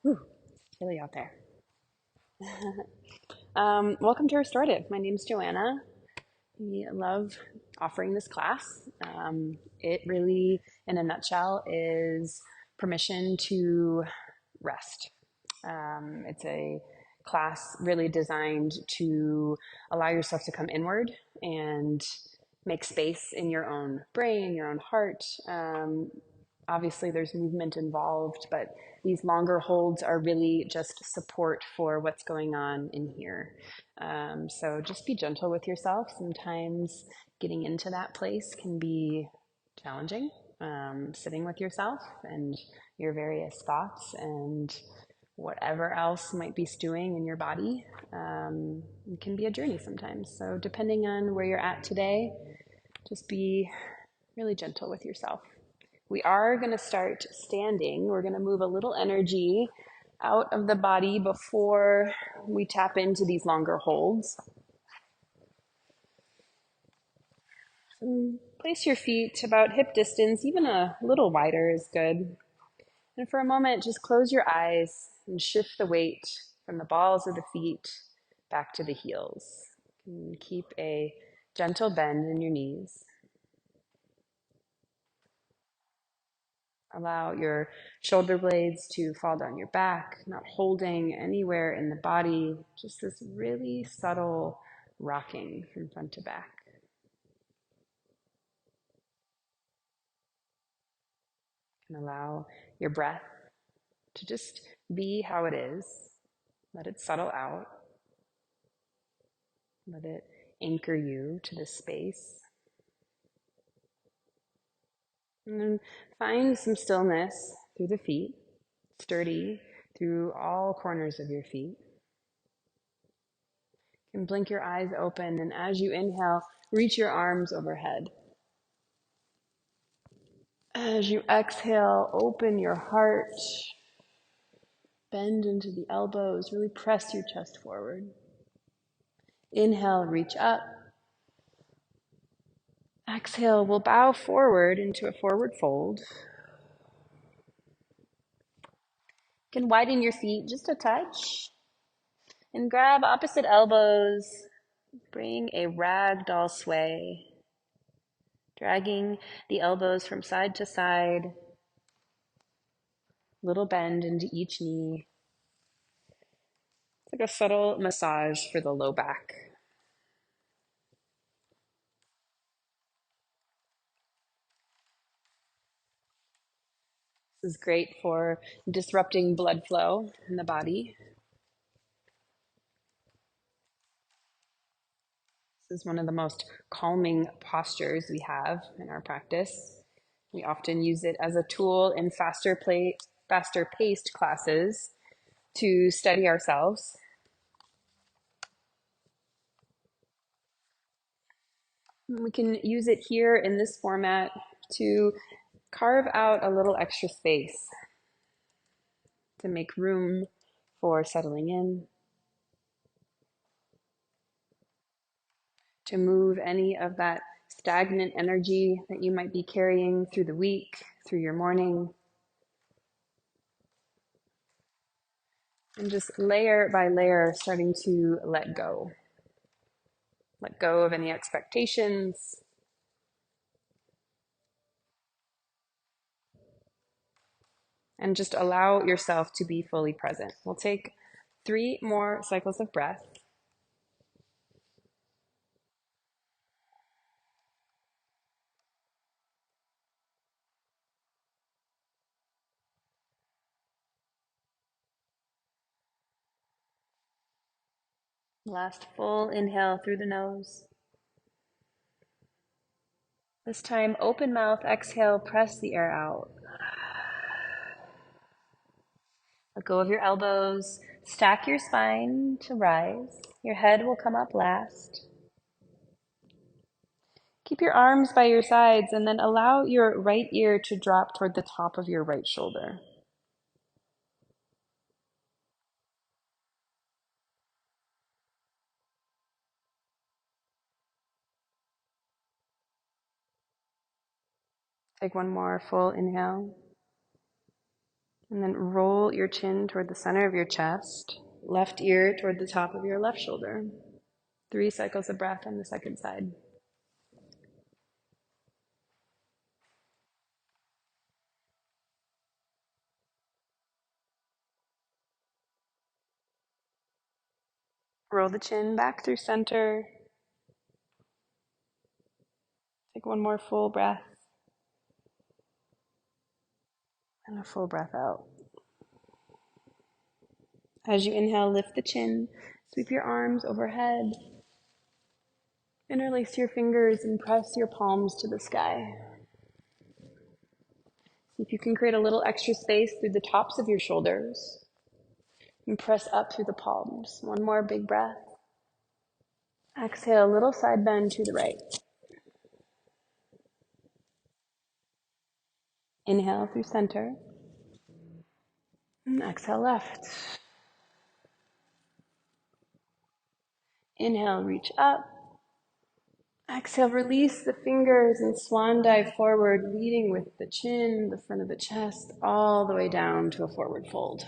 Whew, it's chilly out there. Welcome to Restorative. My name's JoAnna. We love offering this class. It really, in a nutshell, is permission to rest. It's a class really designed to allow yourself to come inward and make space in your own brain, your own heart. Obviously, there's movement involved, but these longer holds are really just support for what's going on in here. So just be gentle with yourself. Sometimes getting into that place can be challenging. Sitting with yourself and your various thoughts and whatever else might be stewing in your body can be a journey sometimes. So, depending on where you're at today, just be really gentle with yourself. We are going to start standing. We're going to move a little energy out of the body before we tap into these longer holds. Place your feet about hip distance, even a little wider is good. And for a moment, just close your eyes and shift the weight from the balls of the feet back to the heels. And keep a gentle bend in your knees. Allow your shoulder blades to fall down your back, not holding anywhere in the body, just this really subtle rocking from front to back. And allow your breath to just be how it is. Let it settle out. Let it anchor you to this space. And then find some stillness through the feet, sturdy through all corners of your feet. You can blink your eyes open, and as you inhale, reach your arms overhead. As you exhale, open your heart, bend into the elbows, really press your chest forward. Inhale, reach up. Exhale, we'll bow forward into a forward fold. You can widen your feet just a touch and grab opposite elbows. Bring a ragdoll sway, dragging the elbows from side to side, little bend into each knee. It's like a subtle massage for the low back. This is great for disrupting blood flow in the body. This is one of the most calming postures we have in our practice. We often use it as a tool in faster paced classes to steady ourselves. We can use it here in this format to carve out a little extra space to make room for settling in, to move any of that stagnant energy that you might be carrying through the week, through your morning, and just layer by layer starting to let go. Let go of any expectations. And just allow yourself to be fully present. We'll take 3 more cycles of breath. Last full inhale through the nose. This time, open mouth, exhale, press the air out. Let go of your elbows. Stack your spine to rise. Your head will come up last. Keep your arms by your sides and then allow your right ear to drop toward the top of your right shoulder. Take one more full inhale. And then roll your chin toward the center of your chest, left ear toward the top of your left shoulder. 3 cycles of breath on the second side. Roll the chin back through center. Take one more full breath. And a full breath out. As you inhale, lift the chin, sweep your arms overhead, interlace your fingers and press your palms to the sky. See if you can create a little extra space through the tops of your shoulders and press up through the palms. One more big breath. Exhale, a little side bend to the right. Inhale through center. And exhale left. Inhale, reach up. Exhale, release the fingers and swan dive forward, leading with the chin, the front of the chest, all the way down to a forward fold.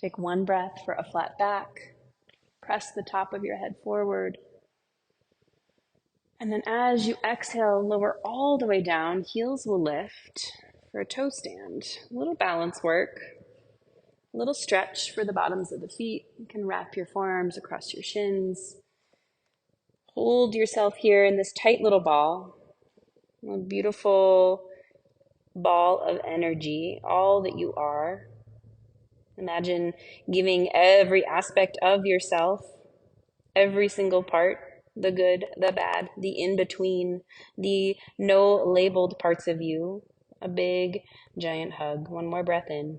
Take one breath for a flat back. Press the top of your head forward. And then as you exhale, lower all the way down, heels will lift for a toe stand. A little balance work, a little stretch for the bottoms of the feet. You can wrap your forearms across your shins. Hold yourself here in this tight little ball, a beautiful ball of energy, all that you are. Imagine giving every aspect of yourself, every single part, the good, the bad, the in-between, the no-labeled parts of you, a big, giant hug. One more breath in.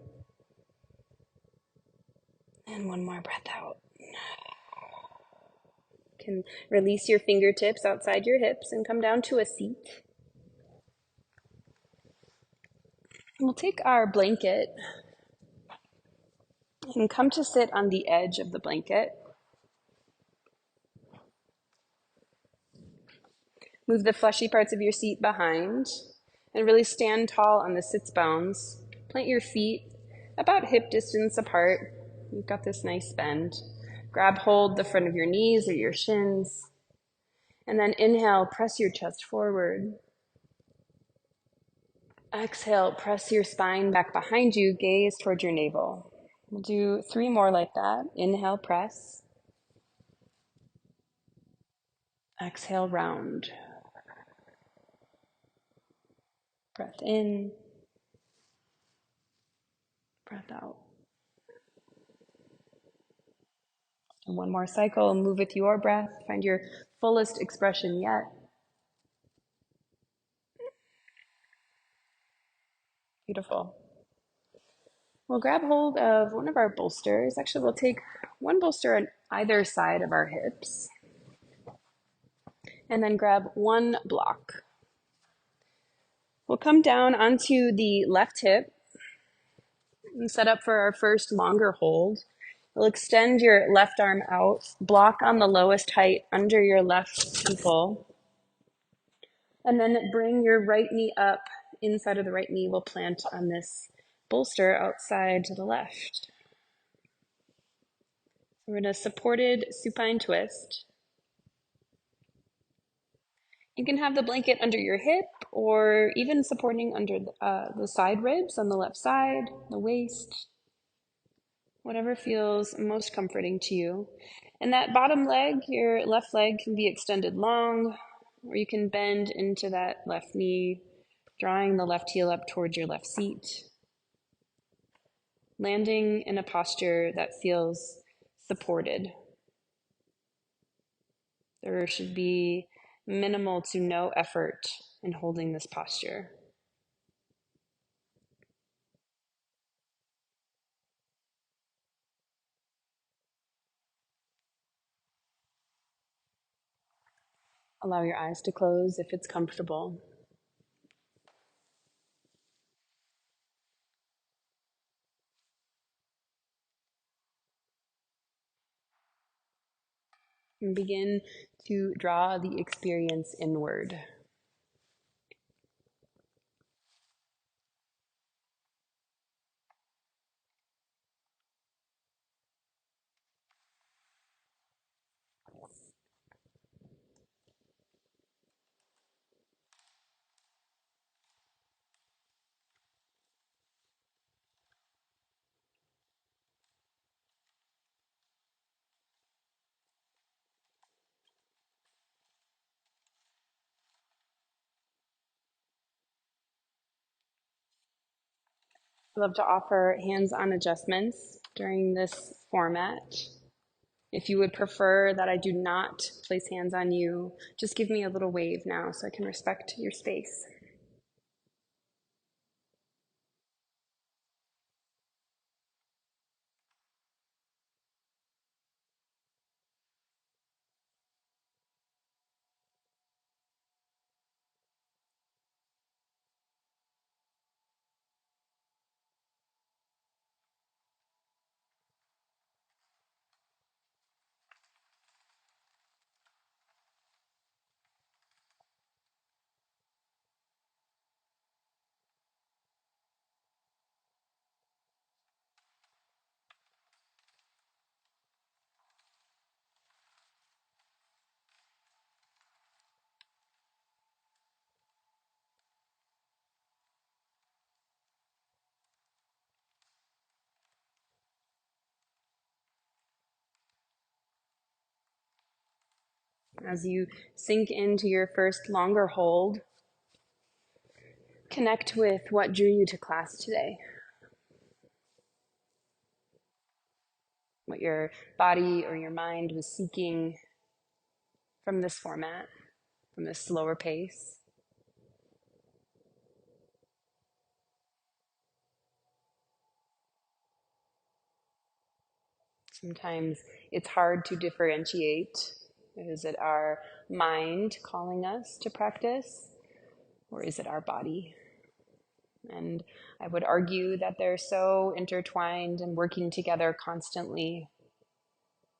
And one more breath out. You can release your fingertips outside your hips and come down to a seat. We'll take our blanket and come to sit on the edge of the blanket. Move the fleshy parts of your seat behind and really stand tall on the sits bones. Plant your feet about hip distance apart. You've got this nice bend. Grab hold the front of your knees or your shins. And then inhale, press your chest forward. Exhale, press your spine back behind you, gaze towards your navel. We'll do 3 more like that. Inhale, press. Exhale, round. Breath in. Breath out. And one more cycle, move with your breath. Find your fullest expression yet. Beautiful. We'll grab hold of one of our bolsters. Actually, we'll take one bolster on either side of our hips. And then grab one block. We'll come down onto the left hip and set up for our first longer hold. You'll extend your left arm out, block on the lowest height under your left temple, and then bring your right knee up. Inside of the right knee will plant on this bolster outside to the left. We're in a supported supine twist. You can have the blanket under your hip or even supporting under the side ribs on the left side, the waist, whatever feels most comforting to you. And that bottom leg, your left leg, can be extended long, or you can bend into that left knee, drawing the left heel up towards your left seat, landing in a posture that feels supported. There should be minimal to no effort in holding this posture. Allow your eyes to close if it's comfortable. And begin to draw the experience inward. I love to offer hands-on adjustments during this format. If you would prefer that I do not place hands on you, just give me a little wave now so I can respect your space. As you sink into your first longer hold, connect with what drew you to class today, what your body or your mind was seeking from this format, from this slower pace. Sometimes it's hard to differentiate. Is it our mind calling us to practice, or is it our body? And I would argue that they're so intertwined and working together constantly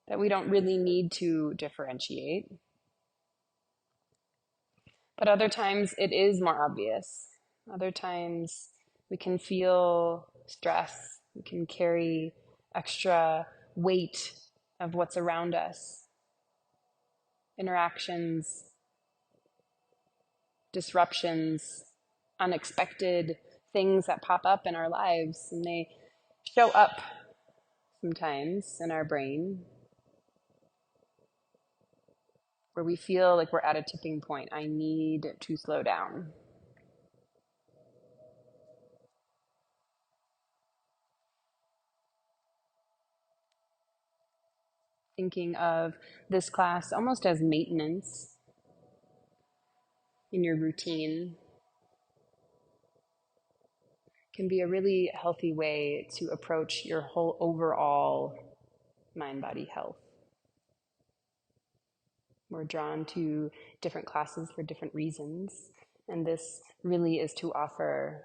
that we don't really need to differentiate. But other times it is more obvious. Other times we can feel stress, we can carry extra weight of what's around us, interactions, disruptions, unexpected things that pop up in our lives, and they show up sometimes in our brain where we feel like we're at a tipping point. I need to slow down. Thinking of this class almost as maintenance in your routine can be a really healthy way to approach your whole overall mind body health. We're drawn to different classes for different reasons, and this really is to offer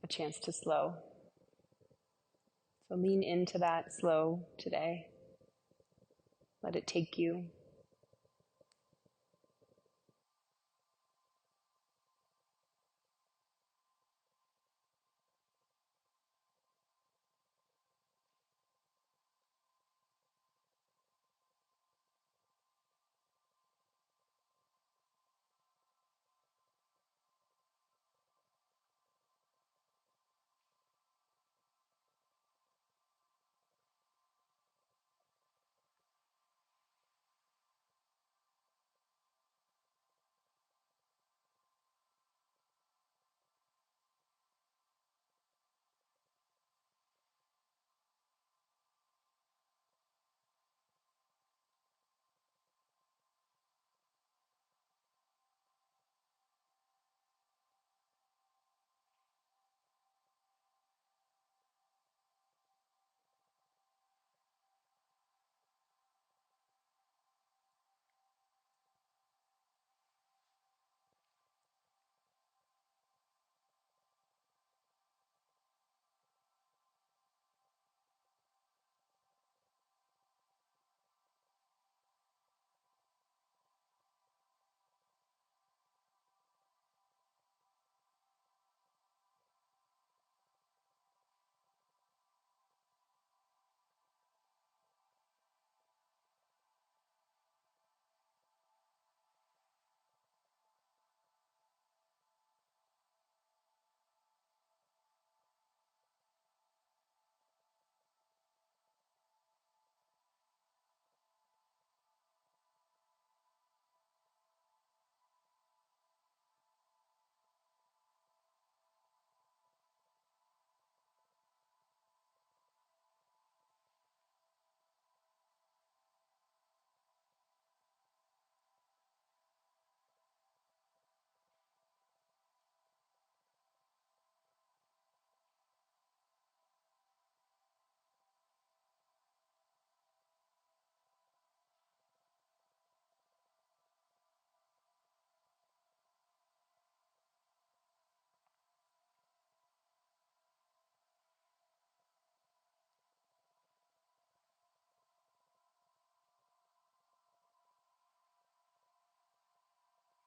a chance to slow. So lean into that slow today. Let it take you.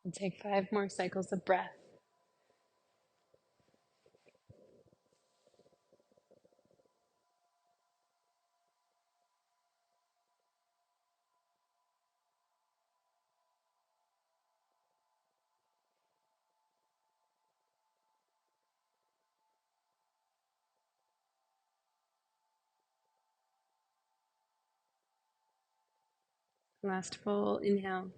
We'll take 5 more cycles of breath. Last full inhale.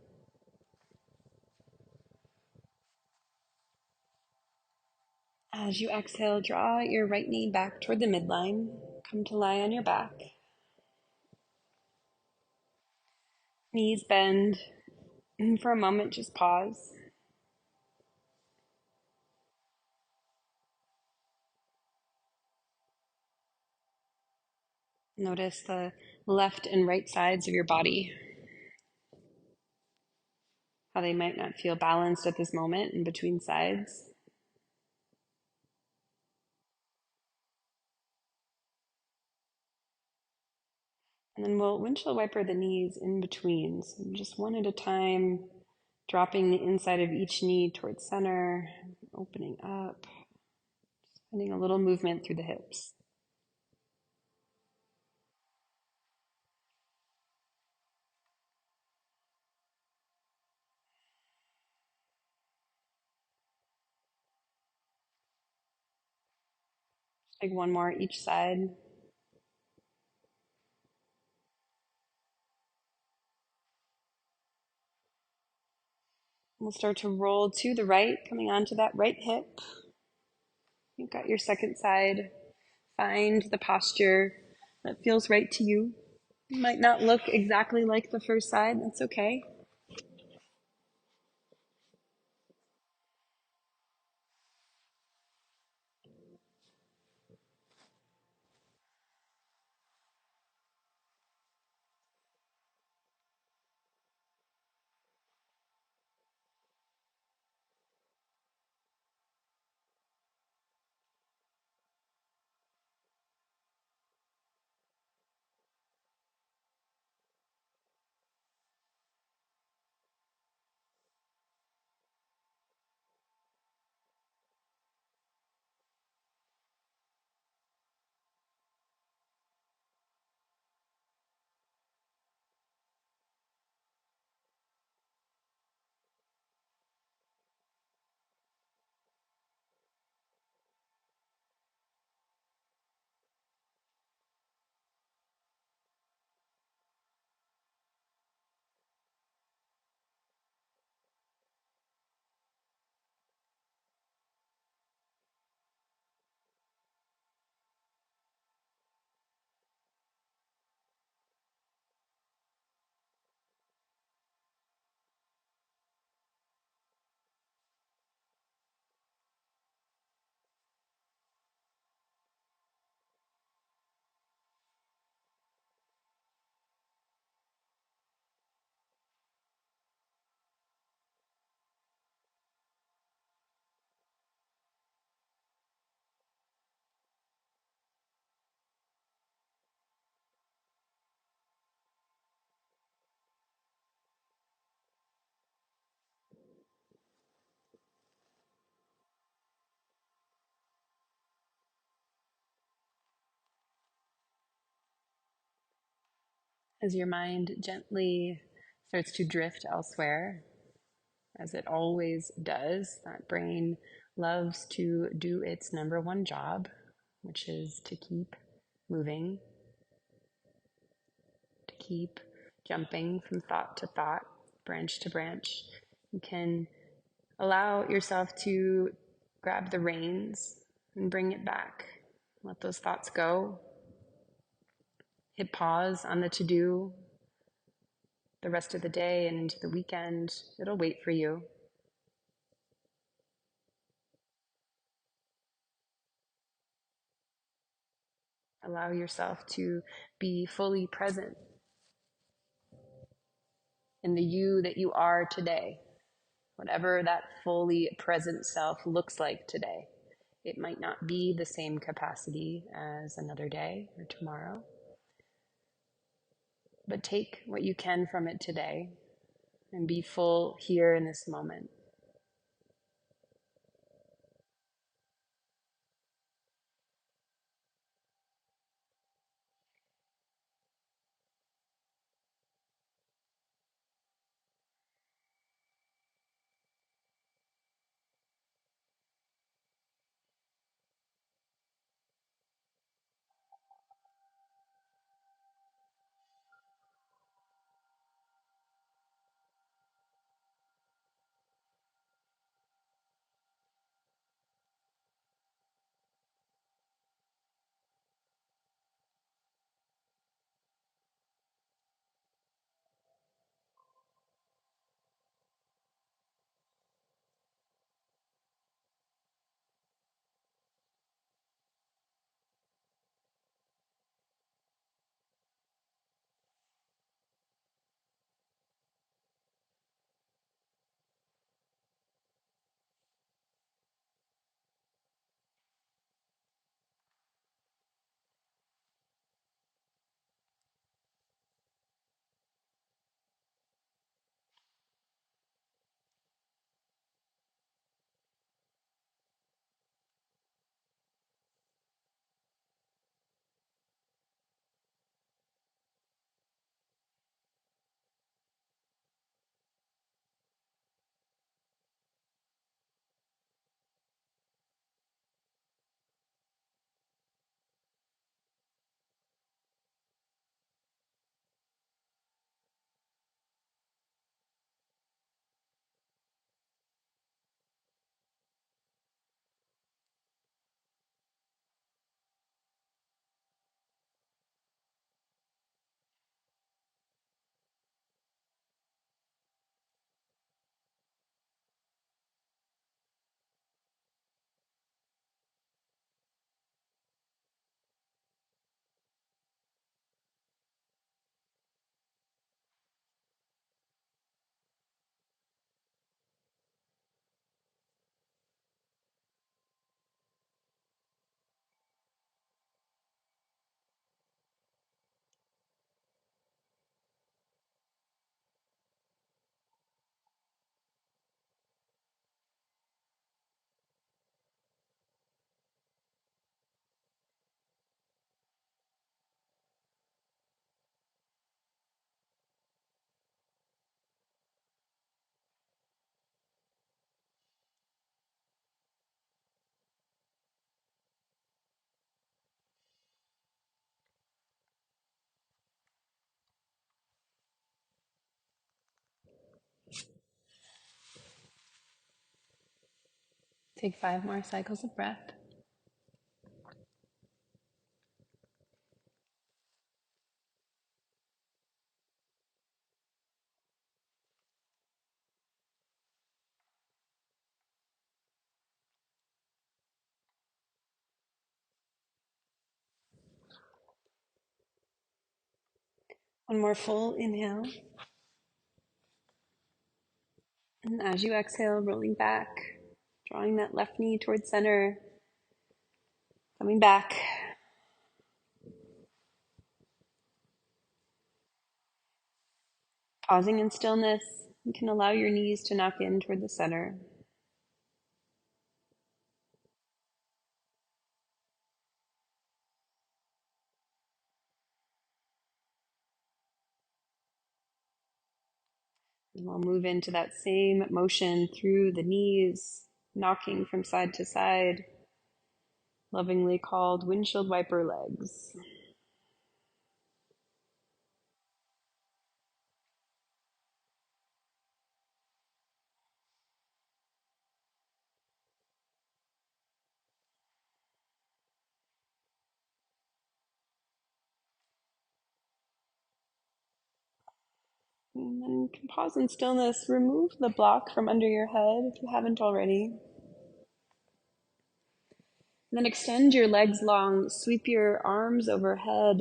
As you exhale, draw your right knee back toward the midline. Come to lie on your back. Knees bend. And for a moment, just pause. Notice the left and right sides of your body, how they might not feel balanced at this moment in between sides. And then we'll windshield wiper the knees in between. So just one at a time, dropping the inside of each knee towards center, opening up, finding a little movement through the hips. Take one more each side. We'll start to roll to the right, coming onto that right hip. You've got your second side. Find the posture that feels right to you. It might not look exactly like the first side. That's okay. As your mind gently starts to drift elsewhere, as it always does, that brain loves to do its number one job, which is to keep moving, to keep jumping from thought to thought, branch to branch. You can allow yourself to grab the reins and bring it back. Let those thoughts go. Hit pause on the to-do the rest of the day and into the weekend. It'll wait for you. Allow yourself to be fully present in the you that you are today, whatever that fully present self looks like today. It might not be the same capacity as another day or tomorrow, but take what you can from it today and be full here in this moment. Take 5 more cycles of breath. One more full inhale. And as you exhale, rolling back, drawing that left knee towards center, coming back. Pausing in stillness, you can allow your knees to knock in toward the center. And we'll move into that same motion through the knees, knocking from side to side, lovingly called windshield wiper legs. And then you can pause in stillness, remove the block from under your head if you haven't already. And then extend your legs long, sweep your arms overhead,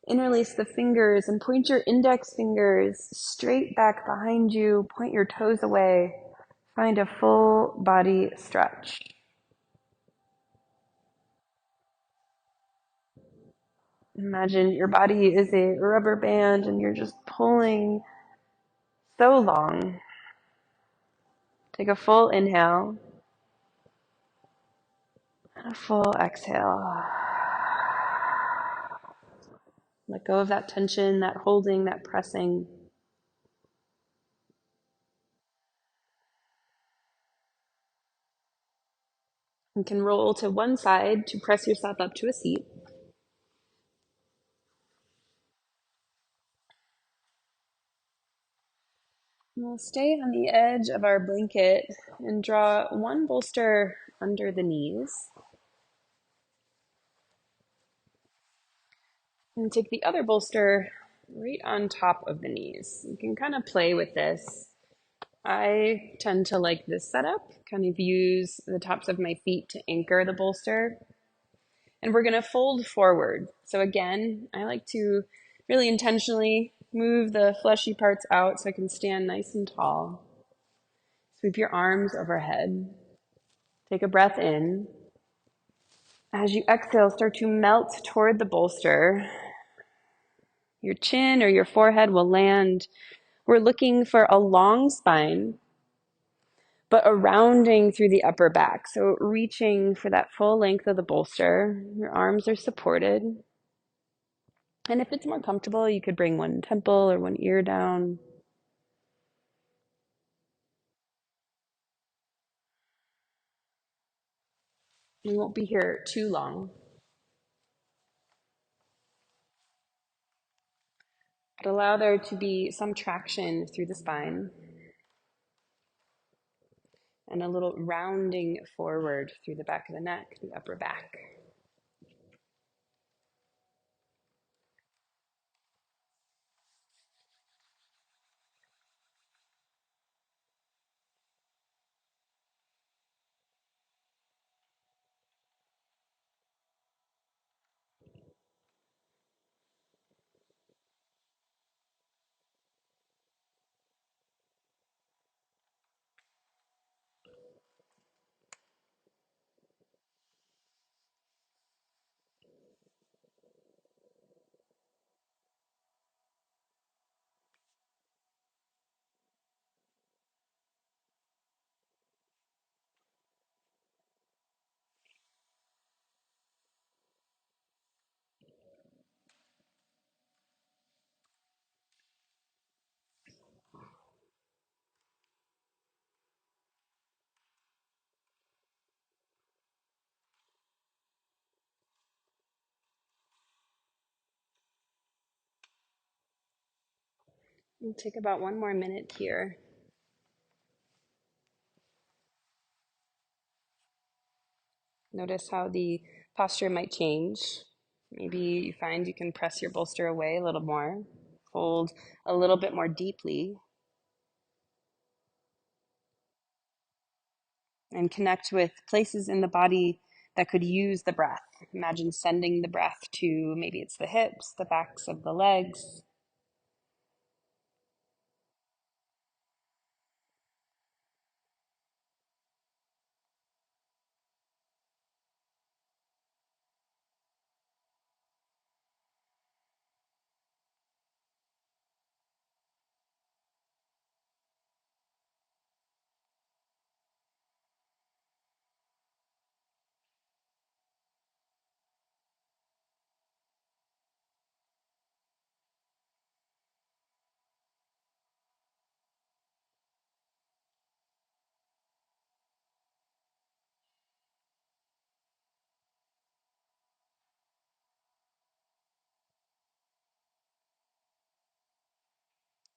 interlace the fingers and point your index fingers straight back behind you, point your toes away, find a full body stretch. Imagine your body is a rubber band and you're just pulling so long. Take a full inhale and a full exhale. Let go of that tension, that holding, that pressing. You can roll to one side to press yourself up to a seat. And we'll stay on the edge of our blanket and draw one bolster under the knees. And take the other bolster right on top of the knees. You can kind of play with this. I tend to like this setup, kind of use the tops of my feet to anchor the bolster. And we're going to fold forward. So again, I like to really intentionally move the fleshy parts out so I can stand nice and tall. Sweep your arms overhead. Take a breath in. As you exhale, start to melt toward the bolster. Your chin or your forehead will land. We're looking for a long spine, but a rounding through the upper back. So reaching for that full length of the bolster. Your arms are supported. And if it's more comfortable, you could bring one temple or one ear down. We won't be here too long. But allow there to be some traction through the spine and a little rounding forward through the back of the neck, the upper back. We'll take about one more minute here. Notice how the posture might change. Maybe you find you can press your bolster away a little more, hold a little bit more deeply, and connect with places in the body that could use the breath. Imagine sending the breath to maybe it's the hips, the backs of the legs.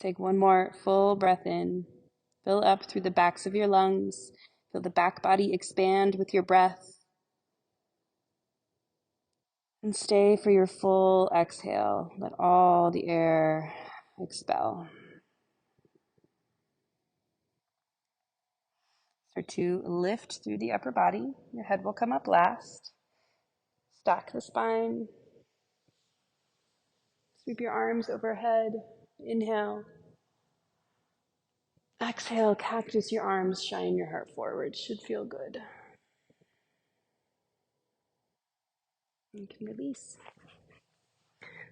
Take one more full breath in. Fill up through the backs of your lungs. Feel the back body expand with your breath. And stay for your full exhale. Let all the air expel. Start to lift through the upper body. Your head will come up last. Stack the spine. Sweep your arms overhead. Inhale. Exhale, cactus your arms, shine your heart forward. Should feel good. You can release.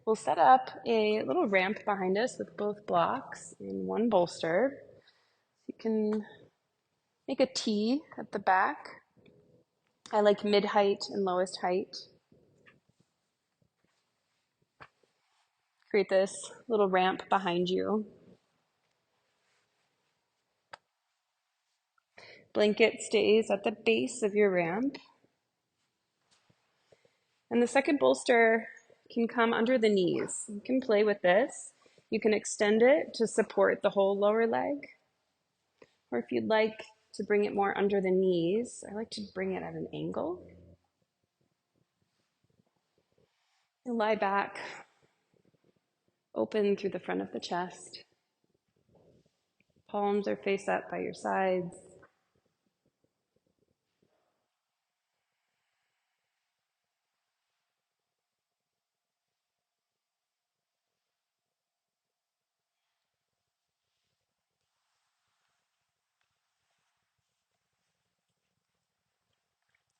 We'll set up a little ramp behind us with both blocks and one bolster. You can make a T at the back. I like mid height and lowest height. Create this little ramp behind you. Blanket stays at the base of your ramp. And the second bolster can come under the knees. You can play with this. You can extend it to support the whole lower leg. Or if you'd like to bring it more under the knees, I like to bring it at an angle. You lie back, open through the front of the chest. Palms are face up by your sides.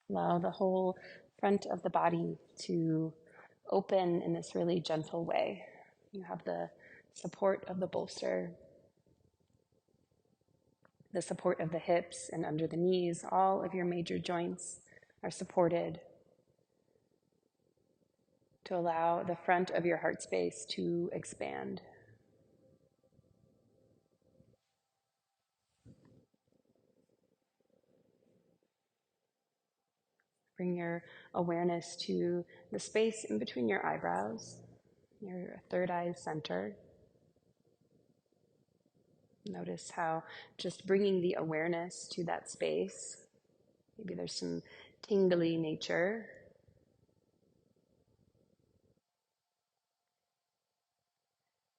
Allow the whole front of the body to open in this really gentle way. You have the support of the bolster, the support of the hips and under the knees. All of your major joints are supported to allow the front of your heart space to expand. Bring your awareness to the space in between your eyebrows, your third eye center. Notice how just bringing the awareness to that space, maybe there's some tingly nature.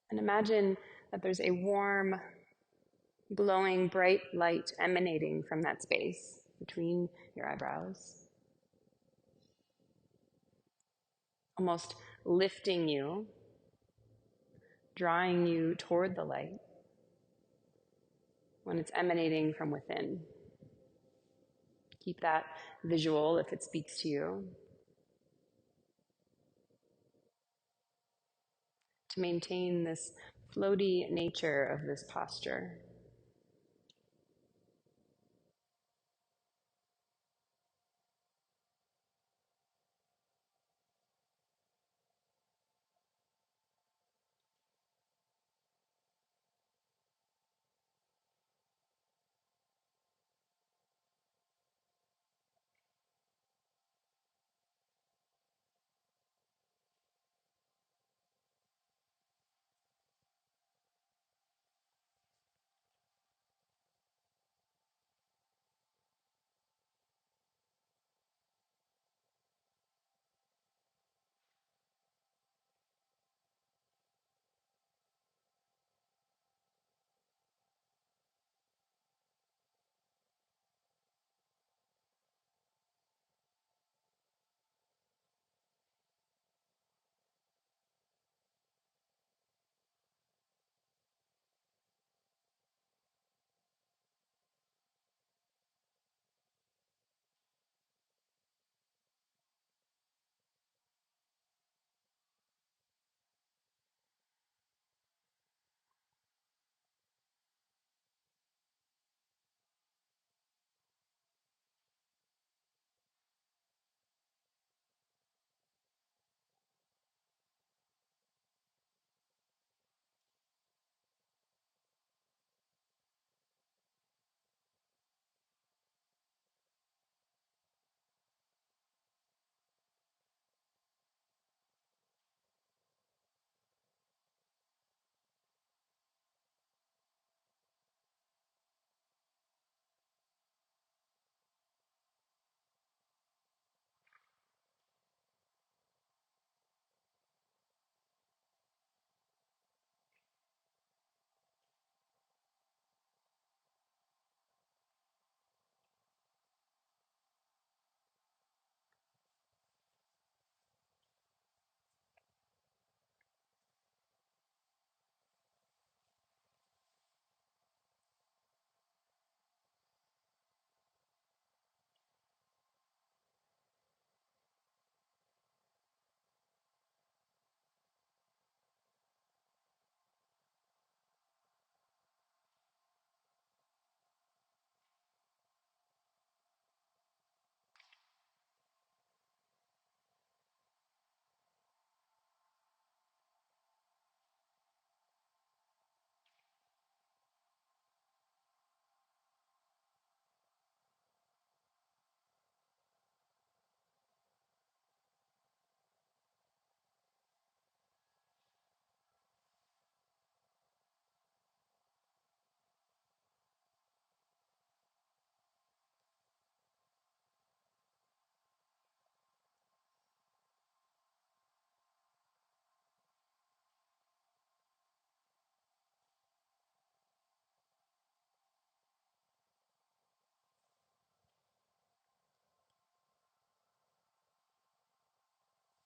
And imagine that there's a warm, glowing, bright light emanating from that space between your eyebrows, almost lifting you, drawing you toward the light when it's emanating from within. Keep that visual if it speaks to you. To maintain this floaty nature of this posture.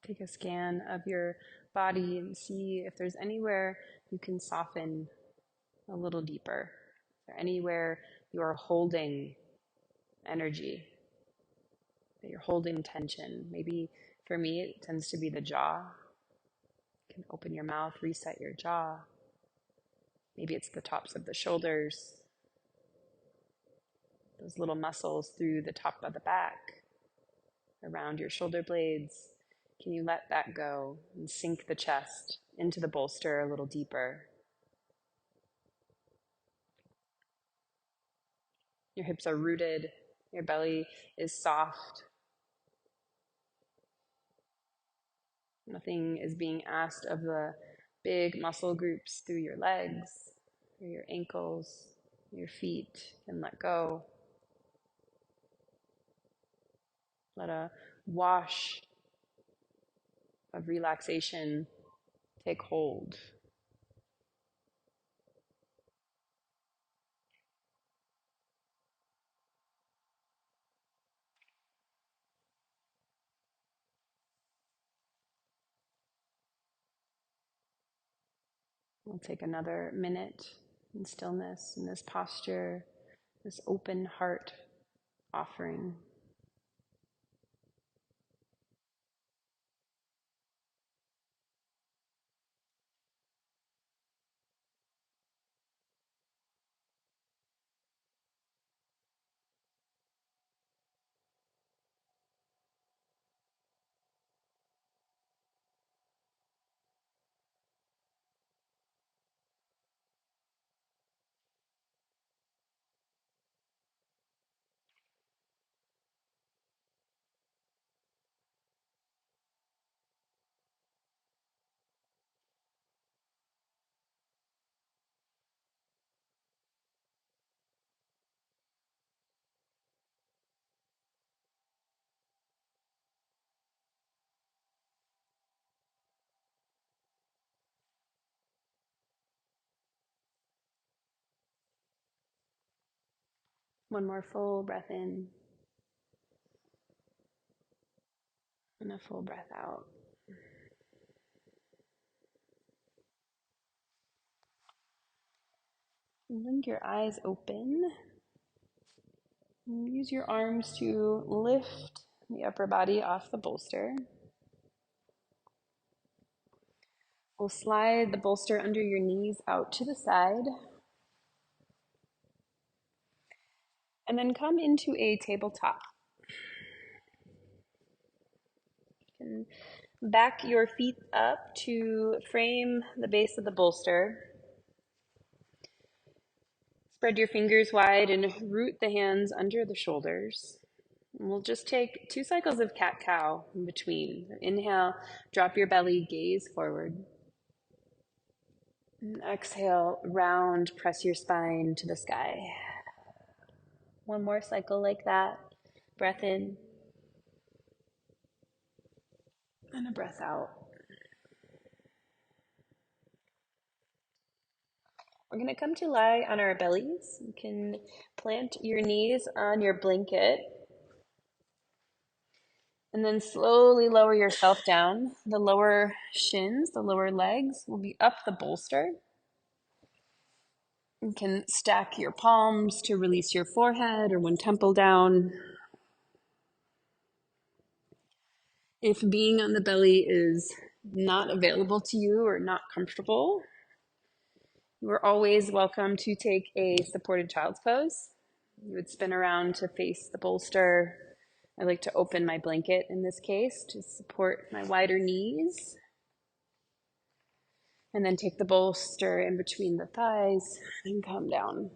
Take a scan of your body and see if there's anywhere you can soften a little deeper. Is there anywhere you are holding energy, that you're holding tension? Maybe for me, it tends to be the jaw. You can open your mouth, reset your jaw. Maybe it's the tops of the shoulders, those little muscles through the top of the back, around your shoulder blades. Can you let that go and sink the chest into the bolster a little deeper? Your hips are rooted, your belly is soft. Nothing is being asked of the big muscle groups through your legs, or your ankles, your feet can let go. Let a wash of relaxation take hold. We'll take another minute in stillness in this posture, this open heart offering. One more full breath in and a full breath out. Blink your eyes open. Use your arms to lift the upper body off the bolster. We'll slide the bolster under your knees out to the side. And then come into a tabletop. You can back your feet up to frame the base of the bolster. Spread your fingers wide and root the hands under the shoulders. And we'll just take 2 cycles of cat-cow in between. Inhale, drop your belly, gaze forward. And exhale, round, press your spine to the sky. One more cycle like that. Breath in. And a breath out. We're going to come to lie on our bellies. You can plant your knees on your blanket. And then slowly lower yourself down. The lower shins, the lower legs will be up the bolster. You can stack your palms to release your forehead or one temple down. If being on the belly is not available to you or not comfortable, you are always welcome to take a supported child's pose. You would spin around to face the bolster. I like to open my blanket in this case to support my wider knees. And then take the bolster in between the thighs and come down.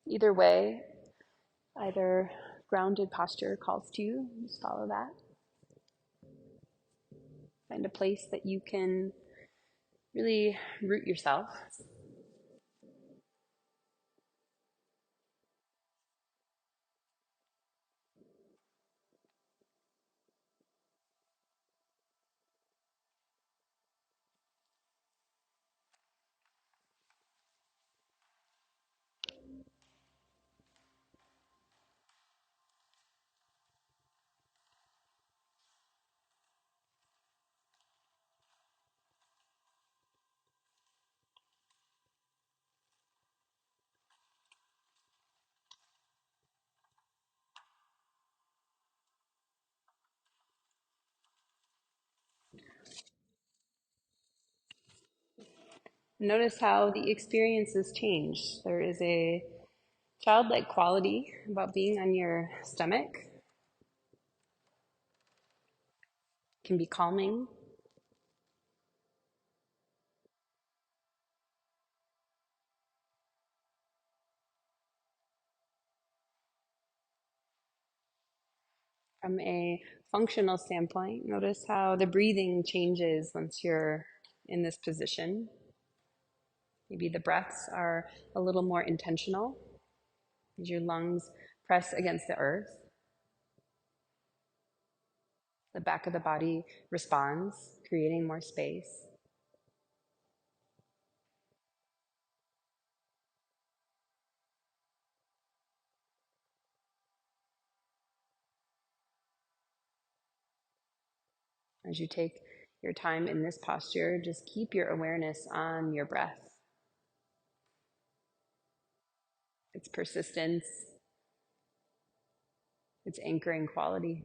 Either way, either grounded posture calls to you, just follow that. Find a place that you can really root yourself. Notice how the experiences change. There is a childlike quality about being on your stomach. It can be calming. From a functional standpoint, notice how the breathing changes once you're in this position. Maybe the breaths are a little more intentional as your lungs press against the earth. The back of the body responds, creating more space. As you take your time in this posture, just keep your awareness on your breath, its persistence, its anchoring quality.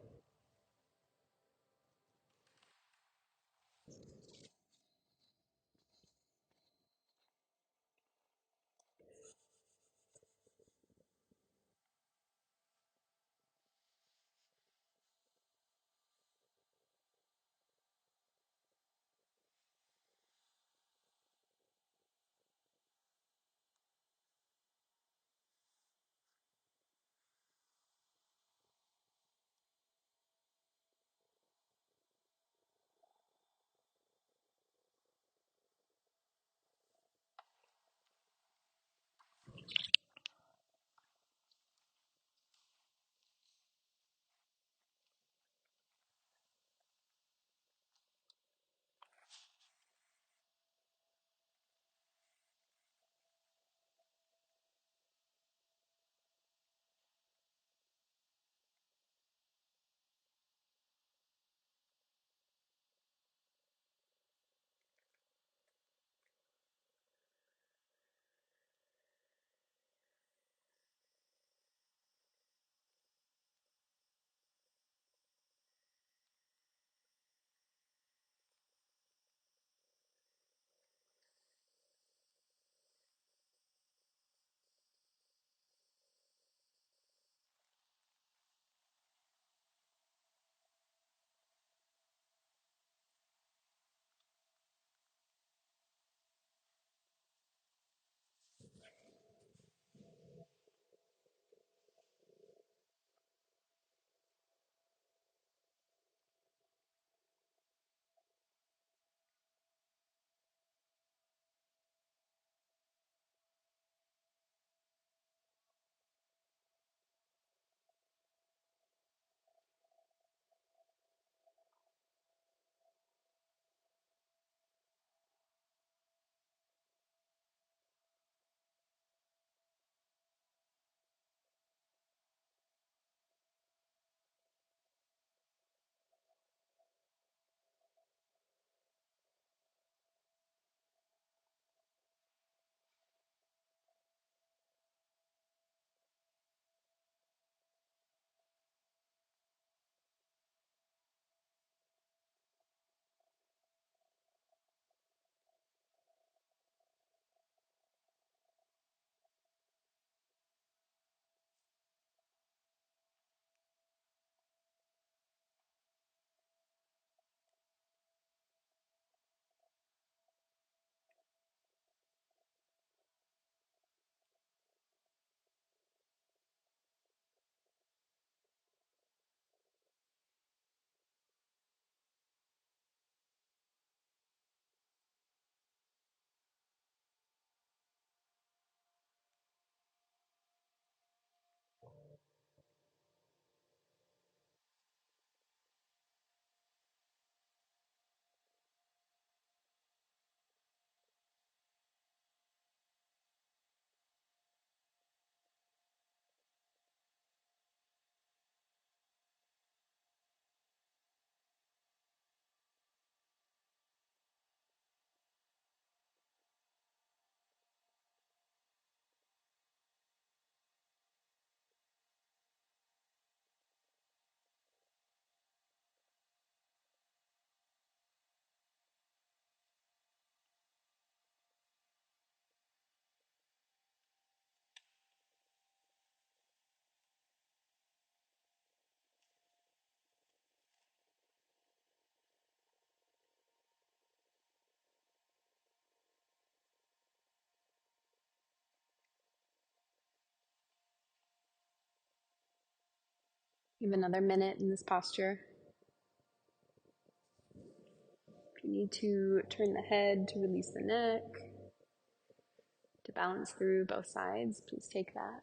Give another minute in this posture. If you need to turn the head to release the neck, to balance through both sides, please take that.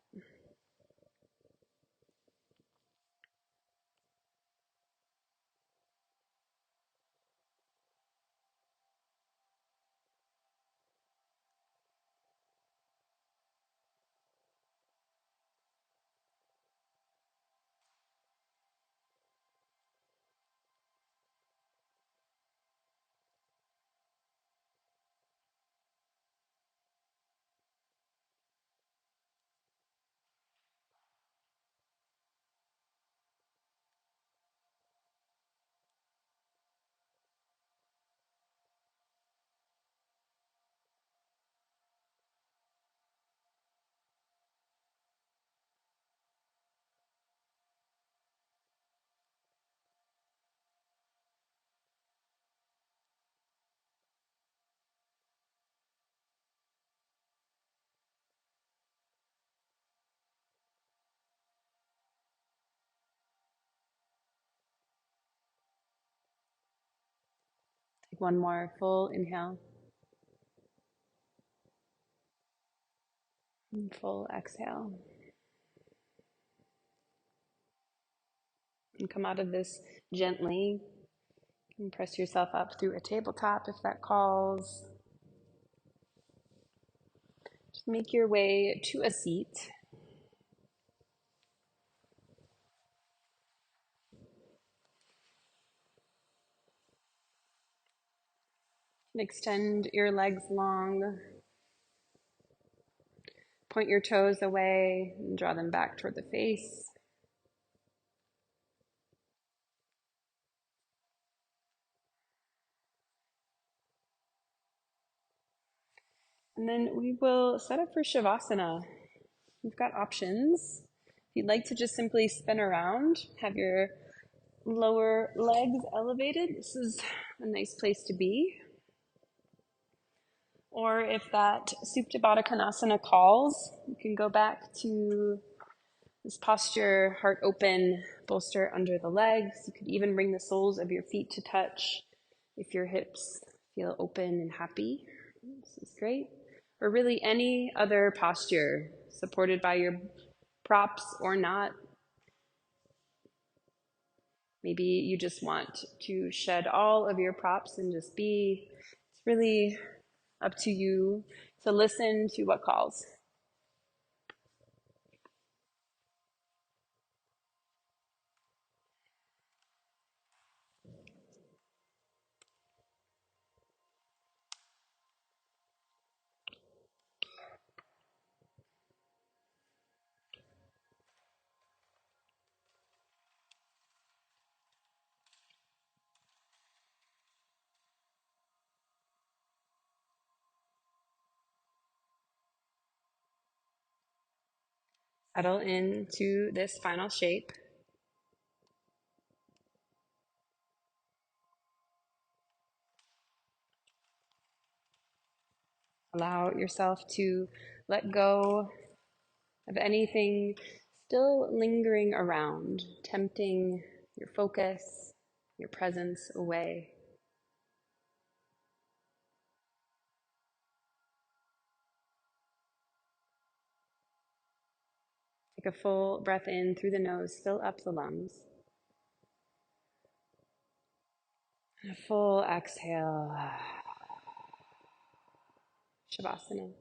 Take one more full inhale and full exhale. And come out of this gently. And press yourself up through a tabletop if that calls. Just make your way to a seat. And extend your legs long. Point your toes away and draw them back toward the face. And then we will set up for Shavasana. You've got options. If you'd like to just simply spin around, have your lower legs elevated, this is a nice place to be. Or if that Supta Baddha Konasana calls, you can go back to this posture, heart open, bolster under the legs. You could even bring the soles of your feet to touch if your hips feel open and happy. This is great. Or really any other posture supported by your props or not. Maybe you just want to shed all of your props and just be. It's really up to you to listen to what calls. Settle into this final shape. Allow yourself to let go of anything still lingering around, tempting your focus, your presence away. Take a full breath in through the nose, fill up the lungs. And a full exhale. Shavasana.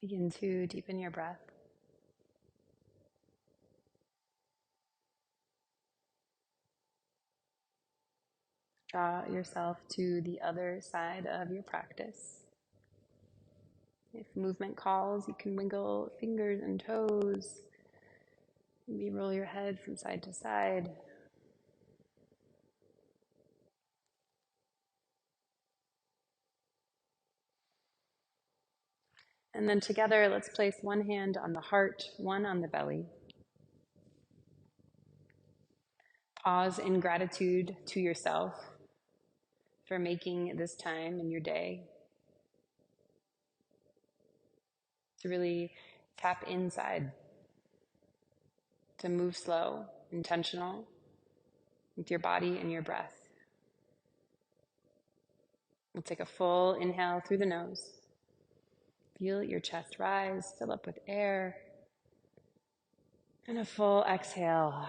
Begin to deepen your breath. Draw yourself to the other side of your practice. If movement calls, you can wiggle fingers and toes. Maybe roll your head from side to side. And then together, let's place one hand on the heart, one on the belly. Pause in gratitude to yourself for making this time in your day to really tap inside, to move slow, intentional, with your body and your breath. We'll take a full inhale through the nose. Feel your chest rise, fill up with air. And a full exhale.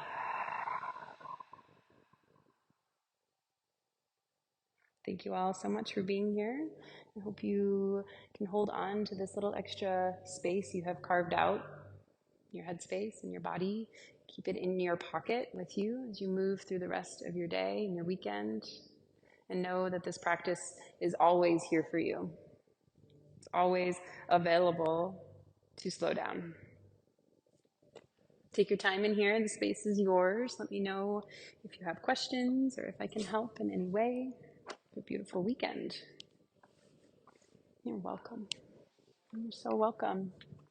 Thank you all so much for being here. I hope you can hold on to this little extra space you have carved out, your headspace and your body. Keep it in your pocket with you as you move through the rest of your day and your weekend. And know that this practice is always here for you. It's always available to slow down. Take your time in here. The space is yours. Let me know if you have questions or if I can help in any way. Have a beautiful weekend. You're welcome. You're so welcome.